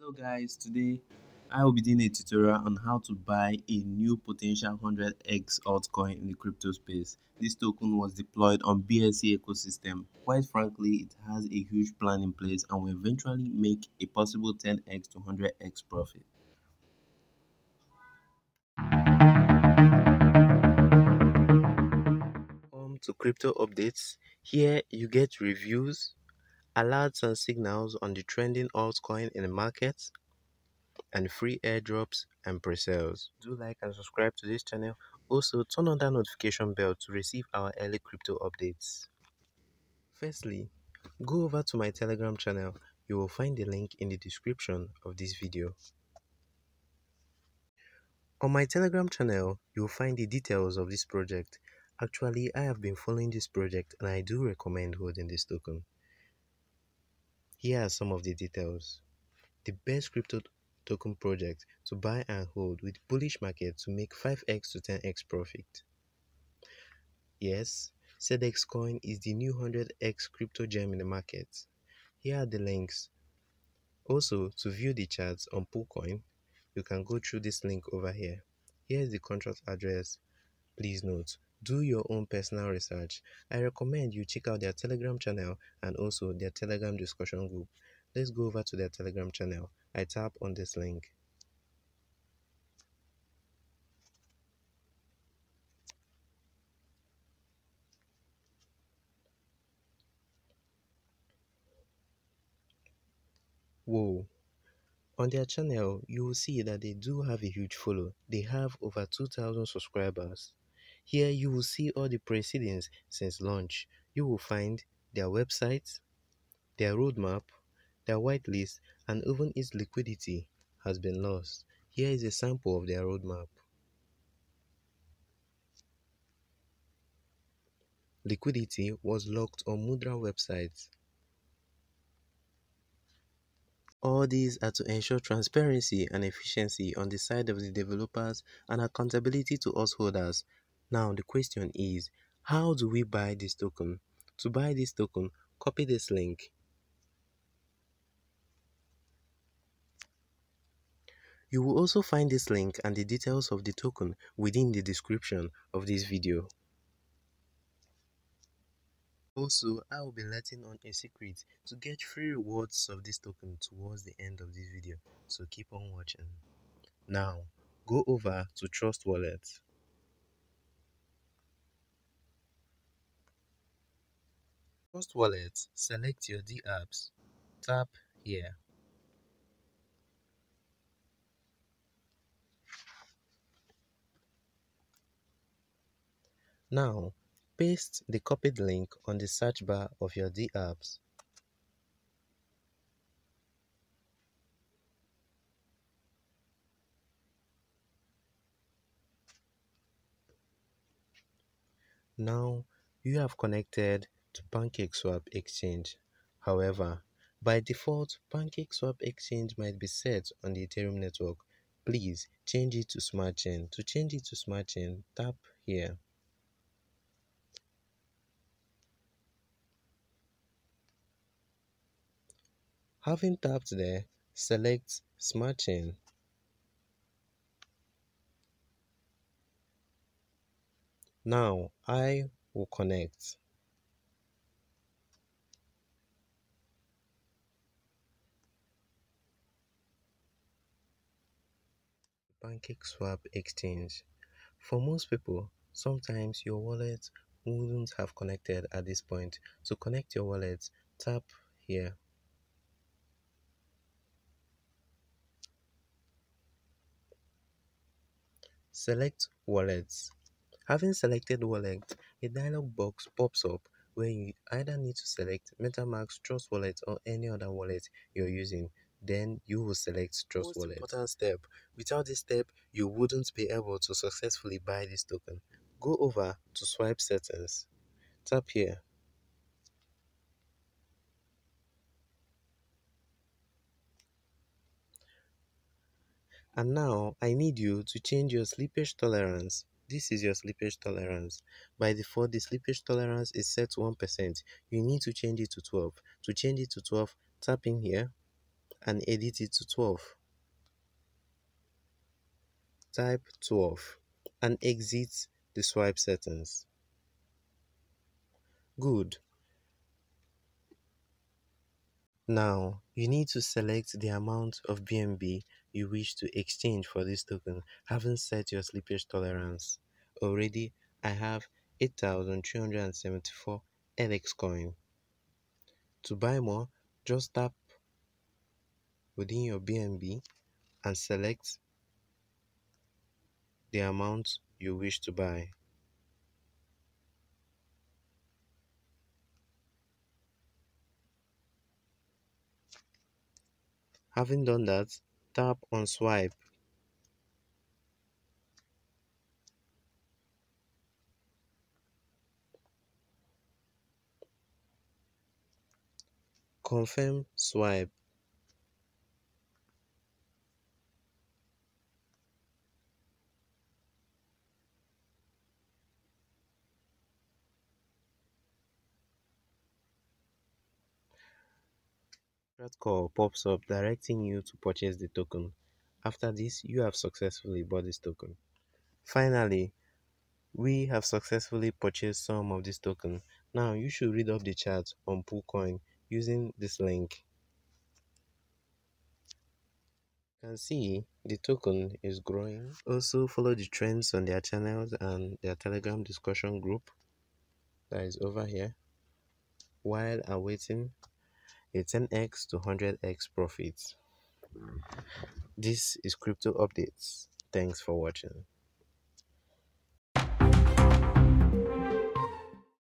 Hello guys, today I will be doing a tutorial on how to buy a new potential 100x altcoin in the crypto space. This token was deployed on BSC ecosystem. Quite frankly, it has a huge plan in place and will eventually make a possible 10x to 100x profit. To crypto updates. Here you get reviews, alerts and signals on the trending altcoin in the market, and free airdrops and pre-sales. Do like and subscribe to this channel. Also, turn on that notification bell to receive our early crypto updates. Firstly, go over to my Telegram channel. You will find the link in the description of this video. On my Telegram channel, you will find the details of this project. Actually, I have been following this project and I do recommend holding this token. Here are some of the details. The best crypto token project to buy and hold with bullish market to make 5x to 10x profit. Yes, SEDEX coin is the new 100x crypto gem in the market. Here are the links. Also, to view the charts on Altcoin, you can go through this link over here. Here is the contract address. Please note, do your own personal research. I recommend you check out their Telegram channel and also their Telegram discussion group. Let's go over to their Telegram channel. I tap on this link. Whoa. On their channel, you will see that they do have a huge follow. They have over 2,000 subscribers. Here you will see all the proceedings since launch. You will find their website, their roadmap, their whitelist, and even its liquidity has been lost. Here is a sample of their roadmap. Liquidity was locked on Mudra websites. All these are to ensure transparency and efficiency on the side of the developers and accountability to us holders. Now the question is, how do we buy this token? To buy this token, copy this link. You will also find this link and the details of the token within the description of this video. Also, I will be letting on a secret to get free rewards of this token towards the end of this video, so keep on watching. Now, go over to Trust Wallet. Trust Wallet, select your D apps, tap here. Now, paste the copied link on the search bar of your D apps. Now, you have connected to PancakeSwap exchange. However, by default, PancakeSwap exchange might be set on the Ethereum network. Please change it to Smart Chain. To change it to Smart Chain, tap here. Having tapped there, select Smart Chain. Now, I will connect. PancakeSwap exchange. For most people, sometimes your wallet wouldn't have connected at this point. To connect your wallet, tap here. Select Wallets. Having selected Wallet, a dialog box pops up where you either need to select MetaMask, Trust Wallet or any other wallet you're using. Then you will select Trust Wallet. Most important step. Without this step, you wouldn't be able to successfully buy this token. Go over to Swipe Settings. Tap here. And now I need you to change your slippage tolerance. This is your slippage tolerance. By default, the slippage tolerance is set to 1%. You need to change it to 12. To change it to 12, tap in here and edit it to 12. Type 12 and exit the swipe settings. Good. Now, you need to select the amount of BNB you wish to exchange for this token, having set your slippage tolerance. Already, I have 8,374 LX coin. To buy more, just tap within your BNB and select the amount you wish to buy. Having done that, tap on swipe. Confirm swipe. That call pops up directing you to purchase the token. After this, you have successfully bought this token. Finally, we have successfully purchased some of this token. Now you should read up the chart on Altcoin using this link. You can see the token is growing. Also follow the trends on their channels and their Telegram discussion group that is over here while awaiting a 10x to 100x profit. This is Crypto Updates. Thanks for watching.